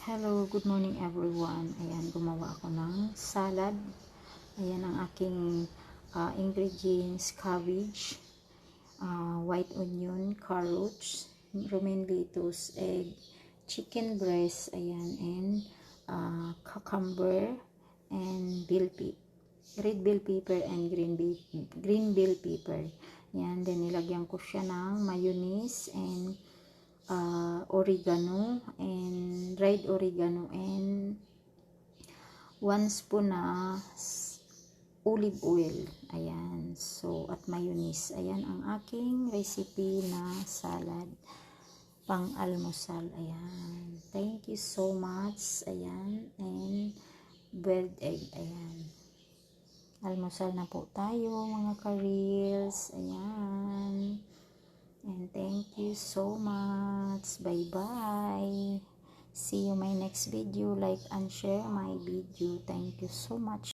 Hello, good morning everyone. Ayan, gumawa ako ng salad. Ayan ang aking ingredients: cabbage, white onion, carrots, romaine lettuce, egg, chicken breast, ayan, and cucumber, and red bell pepper, and green bell pepper. Ayan, then nilagyan ko siya ng mayonnaise and oregano and dried oregano and 1 spoon na olive oil. Ayan, so at mayonnaise. Ayan ang aking recipe na salad pang almusal. Ayan, thank you so much. Ayan, and boiled egg. Ayan, almusal na po tayo mga ka-reels. Ayan, and thank you so much. Bye bye. See you my next video. Like and share my video. Thank you so much.